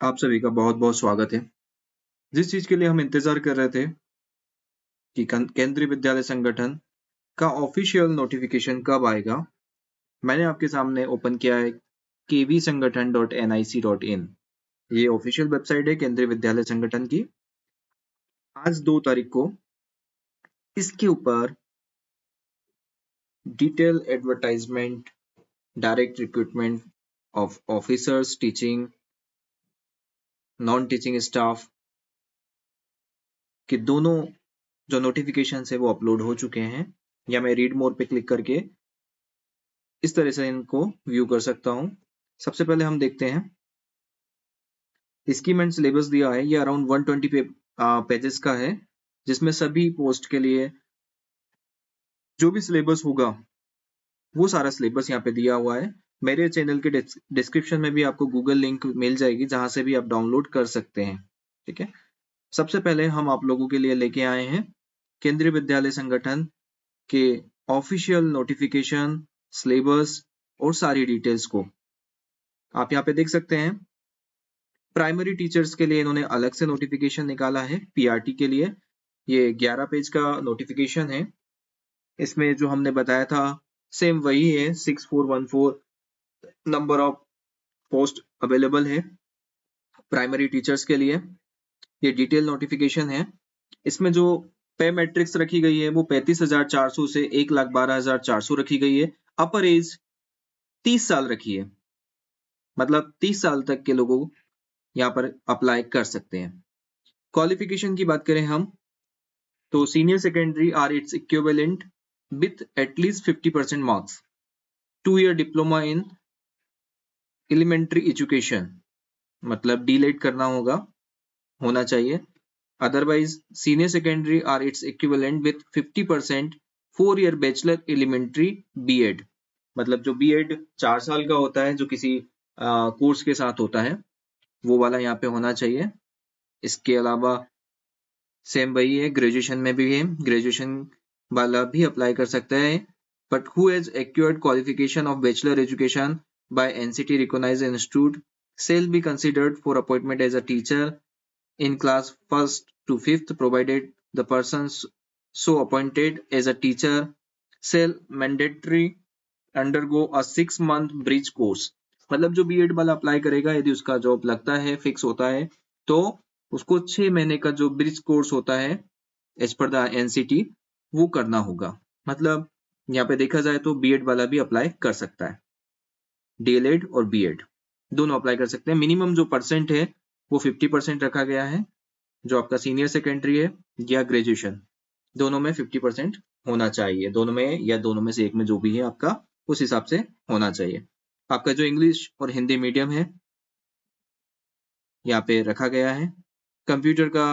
आप सभी का बहुत-बहुत स्वागत है। जिस चीज़ के लिए हम इंतज़ार कर रहे थे कि केंद्रीय विद्यालय संगठन का ऑफ़िशियल नोटिफ़िकेशन कब आएगा, मैंने आपके सामने ओपन किया है kvsangathan.nic.in। ये ऑफ़िशियल वेबसाइट है केंद्रीय विद्यालय संगठन की। आज 2 तारीख को इसके ऊपर detail advertisement, direct recruitment of officers, teaching, non teaching staff के दोनों जो नोटिफ़िकेशंस है वो अपलोड हो चुके हैं, या मैं रीड मोर पे क्लिक करके इस तरह से इनको व्यू कर सकता हूँ। सबसे पहले हम देखते हैं स्कीम एंड सिलेबस दिया है। ये अराउंड 120 पेजेस का है, जिसमें सभी पोस्ट के लिए जो भी सिलेबस होगा वो सारा सिलेबस यहाँ पे दिया हुआ है। मेरे चैनल के डिस्क्रिप्शन में भी आपको गूगल लिंक मिल जाएगी, जहां से भी आप डाउनलोड कर सकते हैं। ठीक है, सबसे पहले हम आप लोगों के लिए लेके आए हैं केंद्रीय विद्यालय संगठन के ऑफिशियल नोटिफिकेशन, सिलेबस और सारी डिटेल्स को। आप यहाँ पे देख सकते हैं प्राइमरी टीचर्स के लिए इन्होंने अलग से नोटिफिकेशन निकाला है। पीआरटी के लिए ये 11 पेज का नोटिफिकेशन है। इसमें जो हमने बताया था सेम वही है, 6414 नंबर ऑफ पोस्ट अवेलेबल है प्राइमरी टीचर्स के लिए। ये डिटेल नोटिफिकेशन है। इसमें जो पे मैट्रिक्स रखी गई है वो 35,400 से 1,12,400 रखी गई है। अपर एज 30 साल रखी है, मतलब 30 साल तक के लोगों यहाँ पर अप्लाई कर सकते हैं। क्वालिफिकेशन की बात करें हम तो senior secondary or it's equivalent with at least 50% marks, 2 year diploma in elementary education, मतलब डीलेट करना होना चाहिए। Otherwise senior secondary or it's equivalent with 50% 4 year bachelor elementary BEd, मतलब जो बीएड 4 साल का होता है जो किसी कोर्स के साथ होता है वो वाला यहाँ पे होना चाहिए। इसके अलावा सेम वही है, ग्रेजुएशन में भी है, ग्रेजुएशन वाला भी अप्लाई कर सकता है। But who has acquired qualification of bachelor education by NCT recognized institute shall be considered for appointment as a teacher in class 1st to 5th provided the persons so appointed as a teacher shall mandatory undergo a 6 month bridge course। मतलब जो BEd वाला apply करेगा, यदि उसका job लगता है, fix होता है, तो उसको 6 महीने का जो ब्रिज कोर्स होता है एज पर द एनसीटी वो करना होगा। मतलब यहाँ पे देखा जाए तो बीएड वाला भी अप्लाई कर सकता है, डीएलएड और बीएड दोनों अप्लाई कर सकते हैं। मिनिमम जो परसेंट है वो 50% रखा गया है। जो आपका सीनियर सेकेंडरी है या ग्रेजुएशन, दोनों में 50% होना चाहिए, दोनों में या दोनों में से एक में जो भी है आपका उस हिसाब से होना चाहिए। आपका जो इंग्लिश और हिंदी मीडियम है यहाँ पे रखा गया है। कंप्यूटर का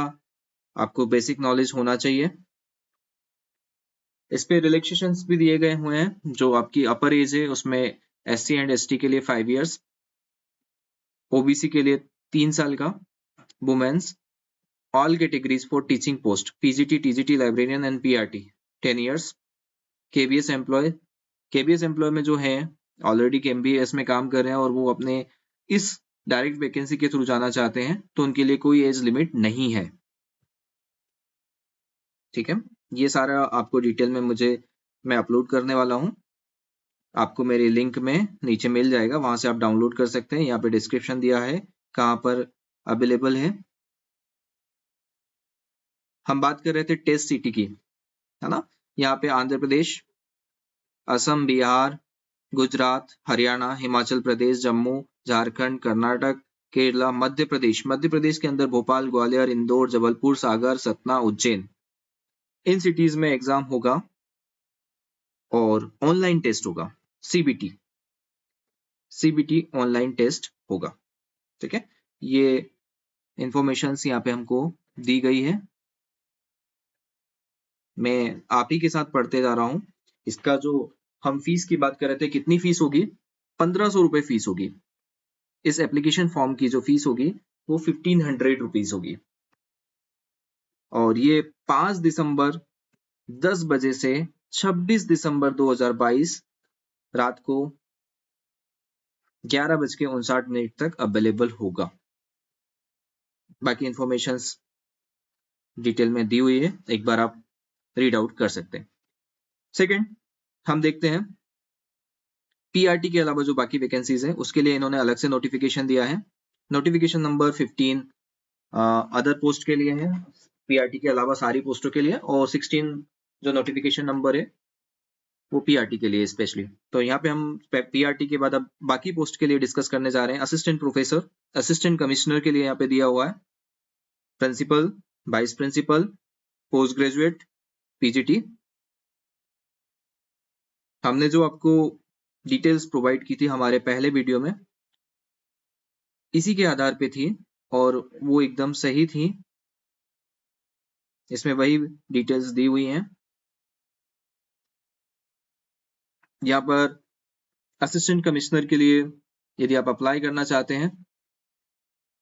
आपको बेसिक नॉलेज होना चाहिए। इस पे रिलैक्सेशंस भी दिए गए हुए हैं। जो आपकी अपर एज है उसमें एससी एंड एसटी के लिए 5 years, ओबीसी के लिए 3 साल का, women's all categories for teaching post PGT, TGT, librarian and PRT 10 years। KBS employ में जो है ऑलरेडी केबीएस में काम कर रहे हैं और वो अपने इस डायरेक्ट वैकेंसी के थ्रू जाना चाहते हैं तो उनके लिए कोई एज लिमिट नहीं है। ठीक है, ये सारा आपको डिटेल में मैं अपलोड करने वाला हूँ। आपको मेरे लिंक में नीचे मिल जाएगा, वहां से आप डाउनलोड कर सकते हैं। यहाँ पे डिस्क्रिप्शन दिया है कहाँ पर अवेलेबल है। हम बात कर रहे थे टेस्ट सिटी की, है ना। यहाँ पे आंध्र प्रदेश, असम, बिहार, गुजरात, हरियाणा, हिमाचल प्रदेश, जम्मू, झारखंड, कर्नाटक, केरला, मध्य प्रदेश। मध्य प्रदेश के अंदर भोपाल, ग्वालियर, इंदौर, जबलपुर, सागर, सतना, उज्जैन, इन सिटीज में एग्जाम होगा और ऑनलाइन टेस्ट होगा। सीबीटी ऑनलाइन टेस्ट होगा। ठीक है, ये इंफॉर्मेशन यहाँ पे हमको दी गई है। मैं आप ही के साथ पढ़ते जा रहा हूँ। इसका जो हम फीस की बात कर रहे थे, कितनी फीस होगी? 1500 रुपए फीस होगी। इस एप्लीकेशन फॉर्म की जो फीस होगी वो 1500 रुपीज होगी। और ये 5 दिसंबर 10 बजे से 26 दिसंबर 2022 रात को 11:59 तक अवेलेबल होगा। बाकी इंफॉर्मेशन डिटेल में दी हुई है, एक बार आप रीड आउट कर सकते हैं। सेकेंड, हम देखते हैं पीआरटी के अलावा जो बाकी वैकेंसीज हैं उसके लिए इन्होंने अलग से नोटिफिकेशन दिया है। नोटिफिकेशन नंबर 15 अदर पोस्ट के लिए है, पीआरटी के अलावा सारी पोस्टों के लिए, और 16 जो नोटिफिकेशन नंबर है वो पीआरटी के लिए स्पेशली। तो यहाँ पे हम पीआरटी के बाद अब बाकी पोस्ट के लिए डिस्कस करने जा रहे हैं। असिस्टेंट प्रोफेसर, असिस्टेंट कमिश्नर के लिए यहाँ पे दिया हुआ है, principal, vice principal, post graduate, PGT. हमने जो आपको डिटेल्स प्रोवाइड की थी हमारे पहले वीडियो में, इसी के आधार पे थी और वो एकदम सही थी। इसमें वही डिटेल्स दी हुई हैं। यहाँ पर असिस्टेंट कमिश्नर के लिए यदि आप अप्लाई करना चाहते हैं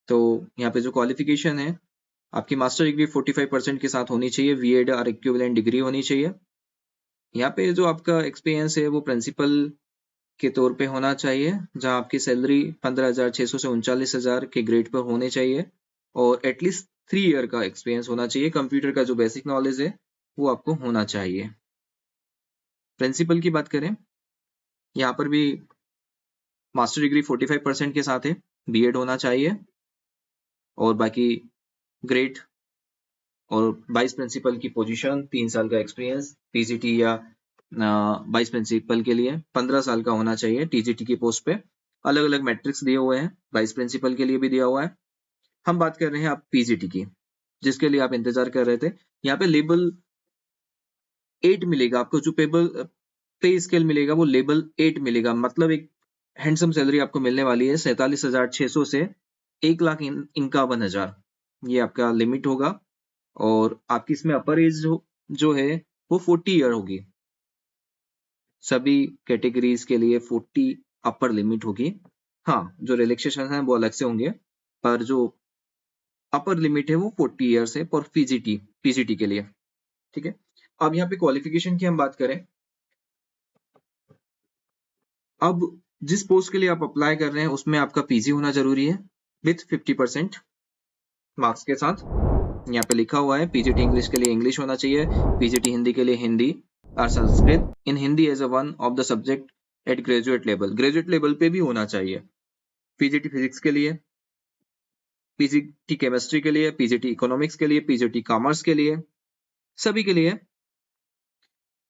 तो यहाँ पे जो क्वालिफिकेशन है आपकी मास्टर डिग्री 45% के साथ होनी चाहिए, बीएड और इक्विवेलेंट डिग्री होनी चाहिए। यहाँ पे जो आपका एक्सपीरियंस है वो प्रिंसिपल के तौर पे होना चाहिए, जहाँ आपकी सैलरी 15,600 से 39,000 के ग्रेड पर होने चाहिए, और एटलीस्ट 3 ईयर का एक्सपीरियंस होना चाहिए। कंप्यूटर का जो बेसिक नॉलेज है वो आपको होना चाहिए। प्रिंसिपल की बात करें, यहाँ पर भी मास्टर डिग्री 45% के साथ है, बीएड होना चाहिए, और बाकी ग्रेड और वाइस प्रिंसिपल की पोजीशन 3 साल का एक्सपीरियंस, टीजीटी या वाइस प्रिंसिपल के लिए 15 साल का होना चाहिए। टीजीटी की पोस्ट पे अलग अलग मैट्रिक्स दिए हुए हैं, वाइस प्रिंसिपल के लिए भी दिया हुआ है। हम बात कर रहे हैं आप पीजीटी की, जिसके लिए आप इंतजार कर रहे थे। यहाँ पे लेवल 8 मिलेगा आपको, जो पे स्केल मिलेगा वो लेवल 8 मिलेगा, मतलब एक हैंडसम सैलरी आपको मिलने वाली है, 47,600 से 1,51,000, ये आपका लिमिट होगा। और आपकी इसमें अपर एज जो है वो 40 ईयर होगी। सभी कैटेगरीज के लिए 40 अपर लिमिट होगी। हाँ, जो रिलैक्सेशन है वो अलग से होंगे, पर जो अपर लिमिट है वो 40 ईयर्स है फॉर पीजीटी के लिए। ठीक है, अब यहाँ पे क्वालिफिकेशन की हम बात करें, अब जिस पोस्ट के लिए आप अप्लाई कर रहे हैं उसमें आपका पीजी होना जरूरी है विथ 50% मार्क्स के साथ। यहाँ पे लिखा हुआ है पीजीटी इंग्लिश के लिए इंग्लिश होना चाहिए, पीजीटी हिंदी के लिए हिंदी और Sanskrit in Hindi as a one of the subject at graduate level पे भी होना चाहिए। पीजीटी फिजिक्स के लिए, पीजीटी केमिस्ट्री के लिए, पीजीटी इकोनॉमिक्स के लिए, पीजीटी कॉमर्स के लिए, सभी के लिए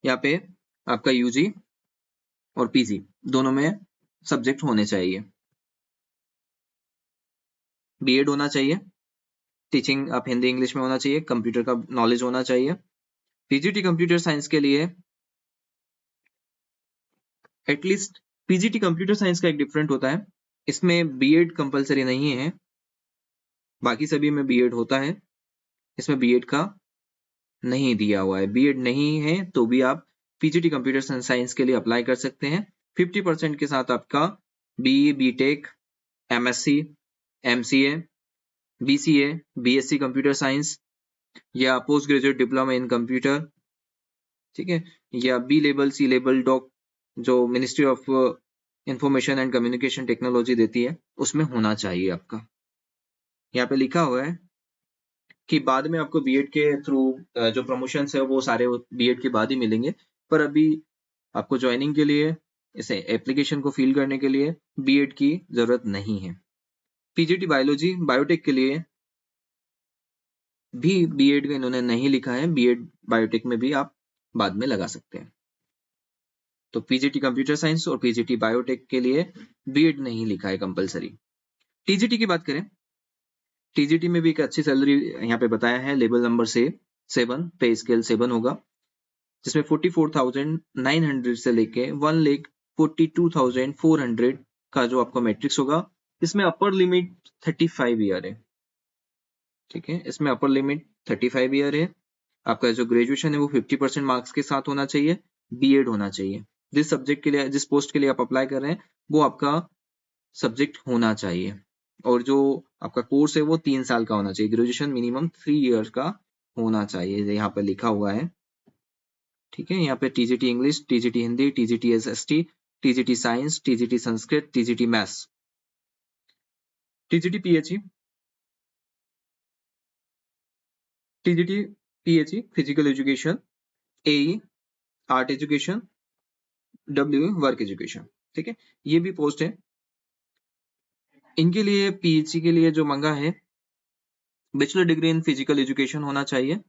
यहाँ पे आपका यूजी और पीजी दोनों में सब्जेक्ट होने चाहिए। बीएड होना चाहिए, टीचिंग आप हिंदी इंग्लिश में होना चाहिए, कंप्यूटर का नॉलेज होना चाहिए। पीजीटी कंप्यूटर साइंस के लिए एटलीस्ट, पीजीटी कंप्यूटर साइंस का एक डिफरेंट होता है, इसमें बीएड कंपलसरी नहीं है, बाकी सभी में बीएड होता है, इसमें बीएड का नहीं दिया हुआ है। बीएड नहीं है तो भी आप पीजीटी कंप्यूटर साइंस के लिए अप्लाई कर सकते हैं। 50% के साथ आपका BE, BTech, MSc, MCA, BCA, BSc computer science या post graduate diploma in computer, ठीक है, या B level, C level DOEACC जो ministry of information and communication technology देती है उसमें होना चाहिए आपका। यहाँ पे लिखा हुआ है कि बाद में आपको बीएड के थ्रू जो प्रमोशंस है वो सारे बीएड के बाद ही मिलेंगे, पर अभी आपको ज्वाइनिंग के लिए, इसे एप्लीकेशन को फिल करने के लिए बीएड की जरूरत नहीं है। पीजीटी बायोलॉजी बायोटेक के लिए भी बीएड इन्होंने नहीं लिखा है, बीएड बायोटेक में भी आप बाद में लगा सकते हैं। तो पीजीटी कंप्यूटर साइंस और पीजीटी बायोटेक के लिए बीएड नहीं लिखा है कंपलसरी। टीजीटी की बात करें, टीजीटी में भी एक अच्छी सैलरी यहाँ पे बताया है, लेवल नंबर से 7 पे स्केल 7 होगा, जिसमें 44,900 से लेके 1,42,400 का जो आपका मैट्रिक्स होगा। इसमें अपर लिमिट 35 ईयर है, ठीक है, इसमें अपर लिमिट 35 ईयर है। आपका जो ग्रेजुएशन है वो 50% मार्क्स के साथ होना चाहिए, बीएड होना चाहिए। जिस सब्जेक्ट के लिए, जिस पोस्ट के लिए आप अप्लाई कर रहे हैं वो आपका सब्जेक्ट होना चाहिए, और जो आपका कोर्स है वो 3 साल का होना चाहिए। ग्रेजुएशन मिनिमम 3 ईयर्स का होना चाहिए, यहाँ पे लिखा हुआ है, ठीक है। यहाँ पे TGT English, TGT Hindi, TGT SST, TGT science, TGT Sanskrit, TGT maths, TGT PHE TGT PHE physical education, AE art education, WE work education. ठीक है, ये भी पोस्ट है। इनके लिए PHE के लिए जो मांगा है bachelor degree in physical education होना चाहिए।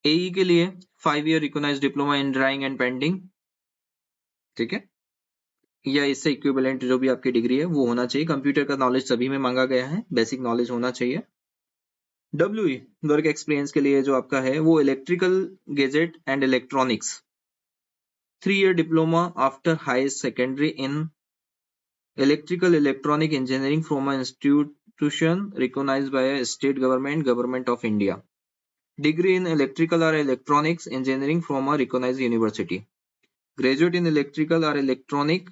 AE के लिए 5 year recognized diploma in drawing and painting, ठीक है, या इससे इक्विवेलेंट जो भी आपकी डिग्री है वो होना चाहिए। कंप्यूटर का नॉलेज सभी में मांगा गया है, बेसिक नॉलेज होना चाहिए। WE वर्क एक्सपीरियंस के लिए जो आपका है वो electrical gadget and electronics, 3 year diploma after higher secondary in electrical electronic engineering from an institution recognized by a state government of India. Degree in electrical or electronics engineering from a recognized university. Graduate in electrical or electronic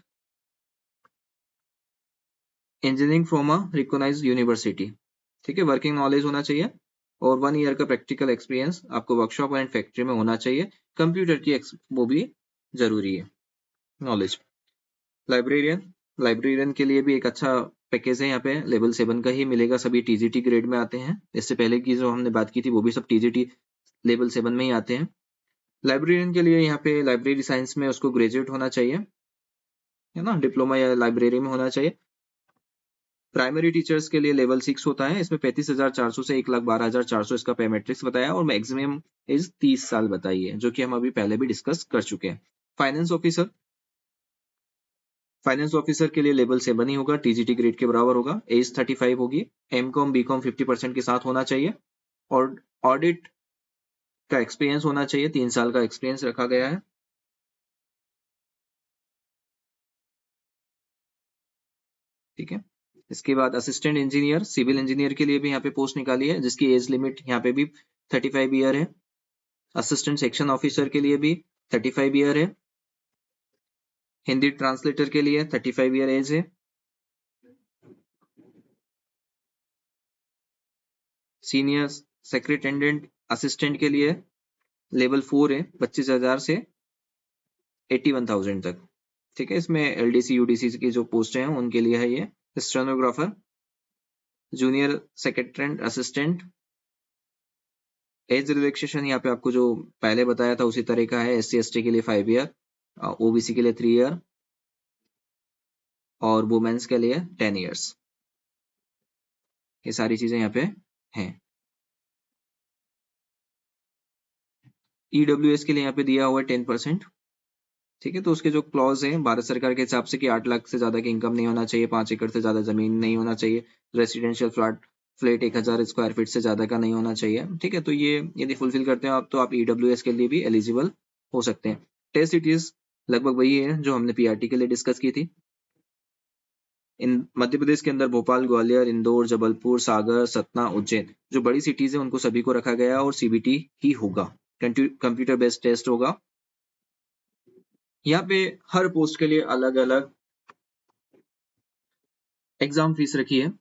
engineering from a recognized university. ठीक है, working knowledge होना चाहिए और 1 year का practical experience आपको workshop and factory में होना चाहिए। कंप्यूटर की वो भी जरूरी है नॉलेज। लाइब्रेरियन के लिए भी एक अच्छा पैकेज है यहाँ पे, लेवल 7 का ही मिलेगा, सभी TGT ग्रेड में आते हैं। इससे पहले की जो हमने बात की थी वो भी सब TGT लेवल 7 में ही आते हैं। लाइब्रेरियन के लिए यहाँ पे लाइब्रेरी साइंस में उसको ग्रेजुएट होना चाहिए, है ना, डिप्लोमा या लाइब्रेरी में होना चाहिए। प्राइमरी टीचर्स के लिए लेवल 6 होता है, इसमें 35,400 से 1,12,400 इसका पे मैट्रिक्स बताया और मैक्सिमम एज 30 साल बताई है, जो कि हम अभी पहले भी डिस्कस कर चुके हैं। फाइनेंस ऑफिसर के लिए लेवल 7 ही होगा, TGT ग्रेड के बराबर होगा, एज 35 होगी, MCOM BCOM 50% के साथ होना चाहिए और ऑडिट का एक्सपीरियंस होना चाहिए, 3 साल का एक्सपीरियंस रखा गया है। ठीक है, इसके बाद असिस्टेंट इंजीनियर, सिविल इंजीनियर के लिए भी यहाँ पे पोस्ट निकाली है, जिसकी एज लिमिट यहाँ पे भी 35 ईयर है। असिस्टेंट सेक्शन ऑफिसर के लिए भी 35 ईयर है। हिंदी ट्रांसलेटर के लिए 35 ईयर एज है। सीनियर सेक्रेटेंडेंट असिस्टेंट के लिए लेवल 4 है, 25,000 से 81,000 तक। ठीक है, इसमें LDC UDC की जो पोस्ट हैं उनके लिए है ये। Stenographer, junior secretariat assistant, age relaxation यहाँ पे आपको जो पहले बताया था उसी तरह का है। SC ST के लिए 5 ईयर, OBC के लिए 3 ईयर और वुमेन्स के लिए 10 ईयर्स। ये सारी चीजें यहाँ पे हैं। EWS के लिए यहाँ पे दिया हुआ है 10%। ठीक है, तो उसके जो क्लॉज है भारत सरकार के हिसाब से कि 8 लाख से ज्यादा की इनकम नहीं होना चाहिए, 5 एकड़ से ज्यादा जमीन नहीं होना चाहिए, रेसिडेंशियल फ्लैट 1000 स्क्वायर फीट से ज्यादा का नहीं होना चाहिए। ठीक है, तो ये यदि फुलफिल करते हैं आप तो आप EWS के लिए भी एलिजिबल हो सकते हैं। टेस्ट सिटीज लगभग वही है जो हमने PRT के लिए डिस्कस की थी। इन मध्य प्रदेश के अंदर भोपाल, ग्वालियर, इंदौर, जबलपुर, सागर, सतना, उज्जैन जो बड़ी सिटीज है उनको सभी को रखा गया और CBT ही होगा, कंप्यूटर बेस्ड टेस्ट होगा। यहाँ पे हर पोस्ट के लिए अलग अलग एग्जाम फीस रखी है।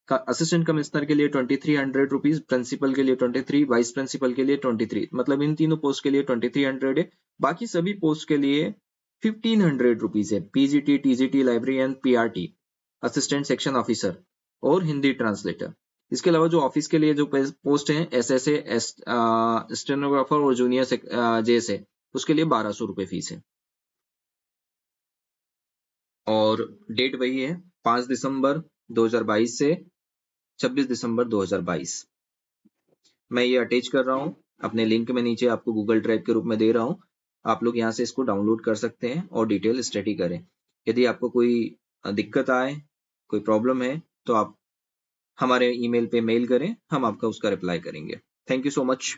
असिस्टेंट कमिश्नर के लिए 2300 रुपीज, प्रिंसिपल के लिए 23, वाइस प्रिंसिपल के लिए 23, मतलब इन तीनों पोस्ट के लिए 2300 है। बाकी सभी पोस्ट के लिए 1500 रुपीज है। PGT, TGT, librarian, PRT, assistant section officer और हिंदी ट्रांसलेटर। इसके अलावा जो ऑफिस के लिए जो पोस्ट है SSA, स्टेनोग्राफर और जूनियर JSA, उसके लिए 1200 रुपए फीस है। और डेट वही है 5 दिसंबर 2022 से 26 दिसंबर 2022। मैं ये अटैच कर रहा हूँ अपने लिंक में, नीचे आपको गूगल ड्राइव के रूप में दे रहा हूँ, आप लोग यहाँ से इसको डाउनलोड कर सकते हैं और डिटेल स्टडी करें। यदि आपको कोई दिक्कत आए, कोई प्रॉब्लम है तो आप हमारे ईमेल पे मेल करें, हम आपका उसका रिप्लाई करेंगे। Thank you so much.